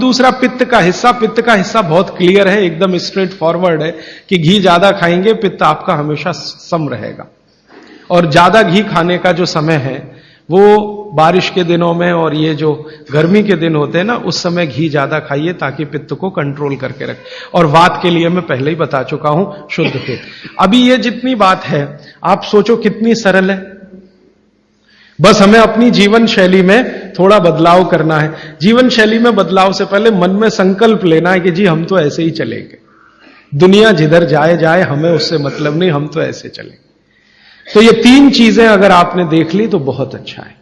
दूसरा पित्त का हिस्सा बहुत क्लियर है, एकदम स्ट्रेट फॉरवर्ड है कि घी ज्यादा खाएंगे पित्त आपका हमेशा सम रहेगा। और ज्यादा घी खाने का जो समय है वो बारिश के दिनों में और ये जो गर्मी के दिन होते हैं ना, उस समय घी ज्यादा खाइए ताकि पित्त को कंट्रोल करके रखे। और वात के लिए मैं पहले ही बता चुका हूं, शुद्ध पित्त। अभी ये जितनी बात है आप सोचो कितनी सरल है, बस हमें अपनी जीवन शैली में थोड़ा बदलाव करना है। जीवन शैली में बदलाव से पहले मन में संकल्प लेना है कि जी हम तो ऐसे ही चलेंगे, दुनिया जिधर जाए जाए हमें उससे मतलब नहीं, हम तो ऐसे चलेंगे। तो ये 3 चीजें अगर आपने देख ली तो बहुत अच्छा है।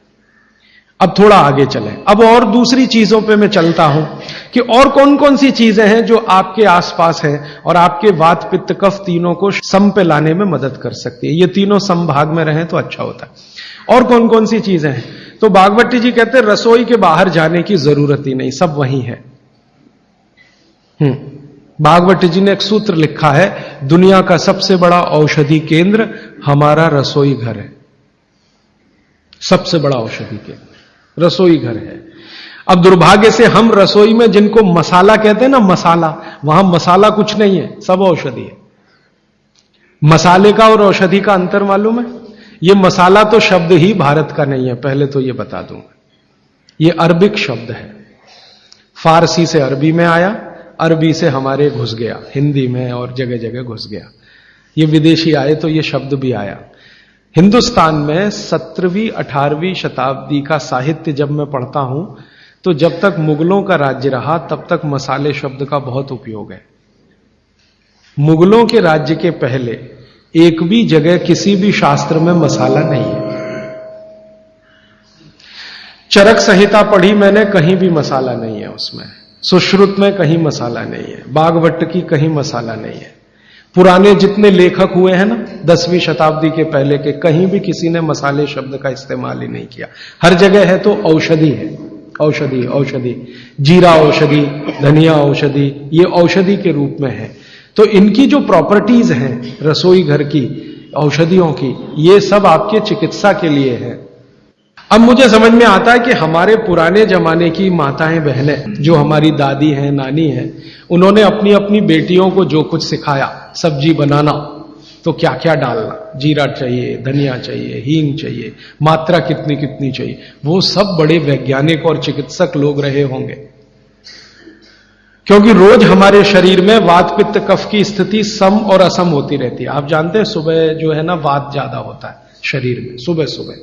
अब थोड़ा आगे चलें, अब और दूसरी चीजों पे मैं चलता हूं कि और कौन कौन सी चीजें हैं जो आपके आसपास हैं और आपके वात पित्त कफ तीनों को सम पे लाने में मदद कर सकती है। ये तीनों समभाग में रहें तो अच्छा होता है। और कौन कौन सी चीजें हैं? तो भागवती जी कहते हैं रसोई के बाहर जाने की जरूरत ही नहीं, सब वहीं है। भागवती जी ने एक सूत्र लिखा है, दुनिया का सबसे बड़ा औषधि केंद्र हमारा रसोई घर है। सबसे बड़ा औषधि केंद्र रसोई घर है। अब दुर्भाग्य से हम रसोई में जिनको मसाला कहते हैं ना, मसाला, वहां मसाला कुछ नहीं है, सब औषधि है। मसाले का और औषधि का अंतर मालूम है? ये मसाला तो शब्द ही भारत का नहीं है, पहले तो ये बता दूंगा। ये अरबिक शब्द है, फारसी से अरबी में आया, अरबी से हमारे घुस गया, हिंदी में और जगह जगह घुस गया। ये विदेशी आए तो ये शब्द भी आया। हिंदुस्तान में 17वीं 18वीं शताब्दी का साहित्य जब मैं पढ़ता हूं तो जब तक मुगलों का राज्य रहा तब तक मसाले शब्द का बहुत उपयोग है। मुगलों के राज्य के पहले एक भी जगह किसी भी शास्त्र में मसाला नहीं है। चरक संहिता पढ़ी मैंने, कहीं भी मसाला नहीं है उसमें। सुश्रुत में कहीं मसाला नहीं है, बागवट की कहीं मसाला नहीं है। पुराने जितने लेखक हुए हैं ना 10वीं शताब्दी के पहले के, कहीं भी किसी ने मसाले शब्द का इस्तेमाल ही नहीं किया। हर जगह है तो औषधि है, औषधि औषधि, जीरा औषधि, धनिया औषधि, ये औषधि के रूप में है। तो इनकी जो प्रॉपर्टीज हैं रसोई घर की औषधियों की, ये सब आपके चिकित्सा के लिए है। अब मुझे समझ में आता है कि हमारे पुराने जमाने की माताएं बहनें, जो हमारी दादी हैं, नानी हैं, उन्होंने अपनी अपनी बेटियों को जो कुछ सिखाया, सब्जी बनाना तो क्या क्या डालना, जीरा चाहिए, धनिया चाहिए, हींग चाहिए, मात्रा कितनी कितनी चाहिए, वो सब बड़े वैज्ञानिक और चिकित्सक लोग रहे होंगे। क्योंकि रोज हमारे शरीर में वात पित्त कफ की स्थिति सम और असम होती रहती है। आप जानते हैं सुबह जो है ना वात ज्यादा होता है शरीर में, सुबह सुबह,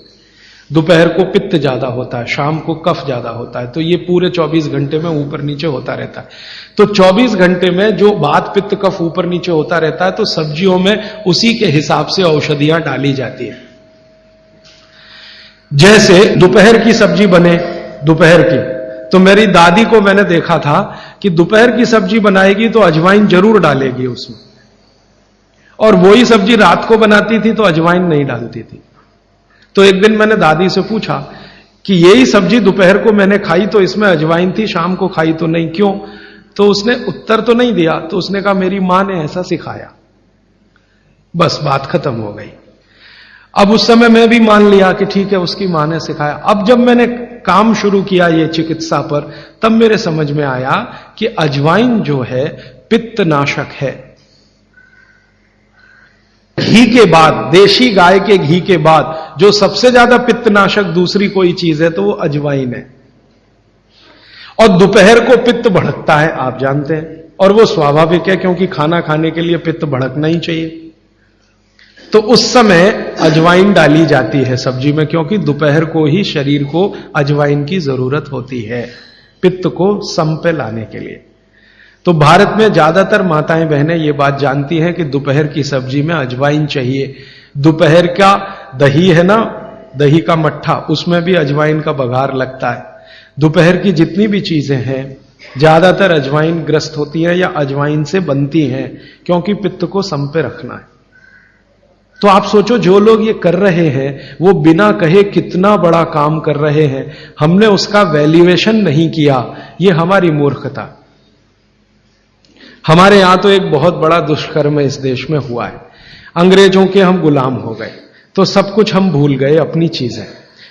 दोपहर को पित्त ज्यादा होता है, शाम को कफ ज्यादा होता है। तो ये पूरे 24 घंटे में ऊपर नीचे होता रहता है। तो 24 घंटे में जो वात पित्त कफ ऊपर नीचे होता रहता है, तो सब्जियों में उसी के हिसाब से औषधियां डाली जाती है। जैसे दोपहर की सब्जी बने, दोपहर की, तो मेरी दादी को मैंने देखा था कि दोपहर की सब्जी बनाएगी तो अजवाइन जरूर डालेगी उसमें, और वही सब्जी रात को बनाती थी तो अजवाइन नहीं डालती थी। तो एक दिन मैंने दादी से पूछा कि यही सब्जी दोपहर को मैंने खाई तो इसमें अजवाइन थी, शाम को खाई तो नहीं, क्यों? तो उसने उत्तर तो नहीं दिया। तो उसने कहा मेरी मां ने ऐसा सिखाया। बस बात खत्म हो गई। अब उस समय मैं भी मान लिया कि ठीक है, उसकी मां ने सिखाया। अब जब मैंने काम शुरू किया ये चिकित्सा पर, तब मेरे समझ में आया कि अजवाइन जो है पित्तनाशक है। घी के बाद, देशी गाय के घी के बाद जो सबसे ज्यादा पित्तनाशक दूसरी कोई चीज है तो वो अजवाइन है। और दोपहर को पित्त भड़कता है, आप जानते हैं, और वो स्वाभाविक है क्योंकि खाना खाने के लिए पित्त भड़कना ही चाहिए। तो उस समय अजवाइन डाली जाती है सब्जी में, क्योंकि दोपहर को ही शरीर को अजवाइन की जरूरत होती है पित्त को सम पे लाने के लिए। तो भारत में ज्यादातर माताएं बहनें ये बात जानती हैं कि दोपहर की सब्जी में अजवाइन चाहिए। दोपहर का दही है ना, दही का मट्ठा, उसमें भी अजवाइन का बघार लगता है। दोपहर की जितनी भी चीजें हैं ज्यादातर अजवाइन ग्रस्त होती हैं या अजवाइन से बनती हैं, क्योंकि पित्त को सम पे रखना है। तो आप सोचो जो लोग ये कर रहे हैं वो बिना कहे कितना बड़ा काम कर रहे हैं। हमने उसका वैल्यूएशन नहीं किया, ये हमारी मूर्खता। हमारे यहां तो एक बहुत बड़ा दुष्कर्म इस देश में हुआ है। अंग्रेजों के हम गुलाम हो गए तो सब कुछ हम भूल गए, अपनी चीजें।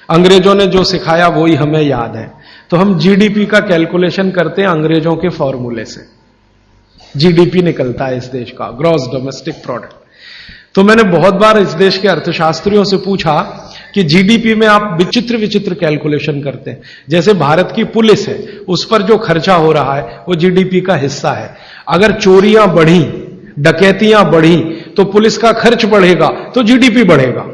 अंग्रेजों ने जो सिखाया वही हमें याद है। तो हम जीडीपी का कैलकुलेशन करते हैं अंग्रेजों के फॉर्मूले से। जीडीपी निकलता है इस देश का, ग्रॉस डोमेस्टिक प्रोडक्ट। तो मैंने बहुत बार इस देश के अर्थशास्त्रियों से पूछा कि जीडीपी में आप विचित्र विचित्र कैलकुलेशन करते हैं। जैसे भारत की पुलिस है, उस पर जो खर्चा हो रहा है वो जीडीपी का हिस्सा है। अगर चोरियां बढ़ी, डकैतियां बढ़ी, तो पुलिस का खर्च बढ़ेगा तो जीडीपी बढ़ेगा।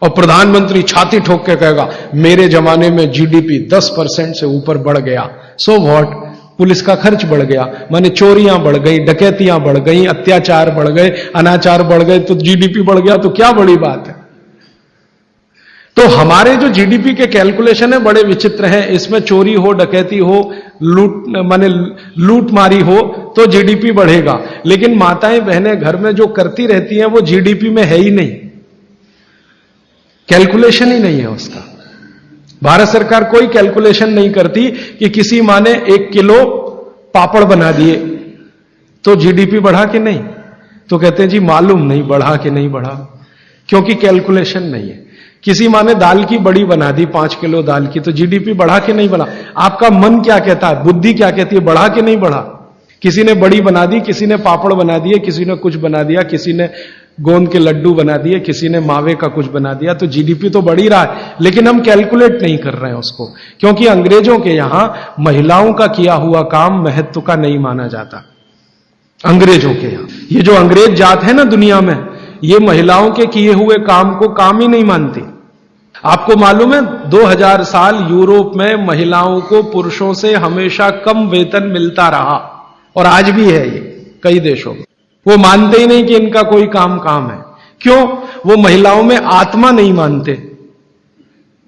और प्रधानमंत्री छाती ठोक के कहेगा मेरे जमाने में जीडीपी 10% से ऊपर बढ़ गया। सो व्हाट, पुलिस का खर्च बढ़ गया, माने चोरियां बढ़ गई, डकैतियां बढ़ गई, अत्याचार बढ़ गए, अनाचार बढ़ गए, तो जीडीपी बढ़ गया, तो क्या बड़ी बात है। तो हमारे जो जीडीपी के कैलकुलेशन है बड़े विचित्र हैं। इसमें चोरी हो, डकैती हो, लूट मारी हो तो जीडीपी बढ़ेगा, लेकिन माताएं बहनें घर में जो करती रहती हैं वो जीडीपी में है ही नहीं, कैलकुलेशन ही नहीं है उसका। भारत सरकार कोई कैलकुलेशन नहीं करती कि किसी माँ ने 1 किलो पापड़ बना दिए तो जीडीपी बढ़ा कि नहीं, तो कहते हैं जी मालूम नहीं बढ़ा कि नहीं बढ़ा, क्योंकि कैलकुलेशन नहीं है। किसी माँ ने दाल की बड़ी बना दी, 5 किलो दाल की, तो जीडीपी बढ़ा कि नहीं बढ़ा। आपका मन क्या कहता है, बुद्धि क्या कहती है, बढ़ा कि नहीं बढ़ा। किसी ने बड़ी बना दी, किसी ने पापड़ बना दिए, किसी ने कुछ बना दिया, किसी ने गोंद के लड्डू बना दिए, किसी ने मावे का कुछ बना दिया, तो जीडीपी तो बढ़ ही रहा है, लेकिन हम कैलकुलेट नहीं कर रहे हैं उसको, क्योंकि अंग्रेजों के यहां महिलाओं का किया हुआ काम महत्व का नहीं माना जाता। अंग्रेजों के यहां ये जो अंग्रेज जात है ना दुनिया में, ये महिलाओं के किए हुए काम को काम ही नहीं मानती। आपको मालूम है 2000 साल यूरोप में महिलाओं को पुरुषों से हमेशा कम वेतन मिलता रहा, और आज भी है ये कई देशों में। वो मानते ही नहीं कि इनका कोई काम है। क्यों? वो महिलाओं में आत्मा नहीं मानते।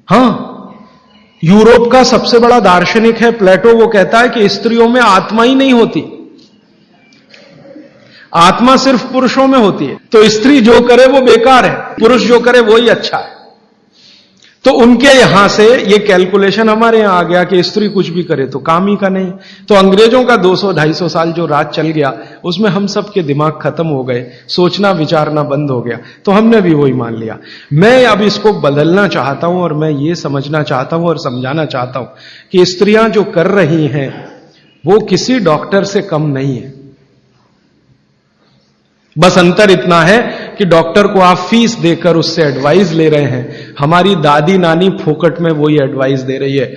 हां, यूरोप का सबसे बड़ा दार्शनिक है प्लेटो, वो कहता है कि स्त्रियों में आत्मा ही नहीं होती, आत्मा सिर्फ पुरुषों में होती है। तो स्त्री जो करे वो बेकार है, पुरुष जो करे वो ही अच्छा है। तो उनके यहां से ये कैलकुलेशन हमारे यहां आ गया कि स्त्री कुछ भी करे तो काम ही का नहीं। तो अंग्रेजों का 200-250 साल जो राज चल गया, उसमें हम सब के दिमाग खत्म हो गए, सोचना विचारना बंद हो गया, तो हमने भी वही मान लिया। मैं अब इसको बदलना चाहता हूं, और मैं ये समझना चाहता हूं और समझाना चाहता हूं कि स्त्रियां जो कर रही हैं वो किसी डॉक्टर से कम नहीं है। बस अंतर इतना है कि डॉक्टर को आप फीस देकर उससे एडवाइस ले रहे हैं, हमारी दादी नानी फोकट में वही एडवाइस दे रही है,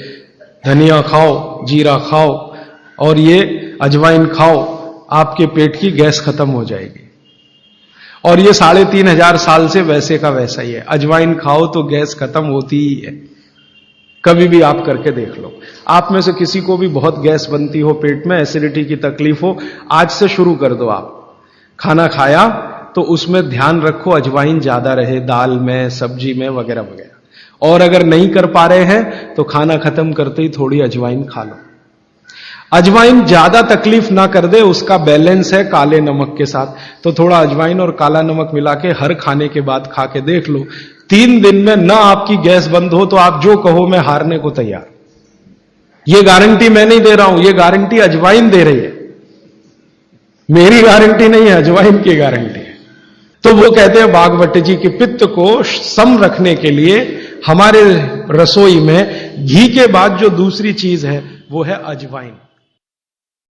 धनिया खाओ, जीरा खाओ और ये अजवाइन खाओ, आपके पेट की गैस खत्म हो जाएगी। और ये 3500 साल से वैसे का वैसा ही है, अजवाइन खाओ तो गैस खत्म होती ही है। कभी भी आप करके देख लो। आप में से किसी को भी बहुत गैस बनती हो, पेट में एसिडिटी की तकलीफ हो, आज से शुरू कर दो। आप खाना खाया तो उसमें ध्यान रखो अजवाइन ज्यादा रहे, दाल में, सब्जी में, वगैरह वगैरह। और अगर नहीं कर पा रहे हैं तो खाना खत्म करते ही थोड़ी अजवाइन खा लो। अजवाइन ज्यादा तकलीफ ना कर दे, उसका बैलेंस है काले नमक के साथ, तो थोड़ा अजवाइन और काला नमक मिला के हर खाने के बाद खा के देख लो। 3 दिन में ना आपकी गैस बंद हो तो आप जो कहो मैं हारने को तैयार। ये गारंटी मैं नहीं दे रहा हूं, ये गारंटी अजवाइन दे रही है, मेरी गारंटी नहीं है, अजवाइन की गारंटी है। तो वो कहते हैं भागवत जी कि पित्त को सम रखने के लिए हमारे रसोई में घी के बाद जो दूसरी चीज है वो है अजवाइन।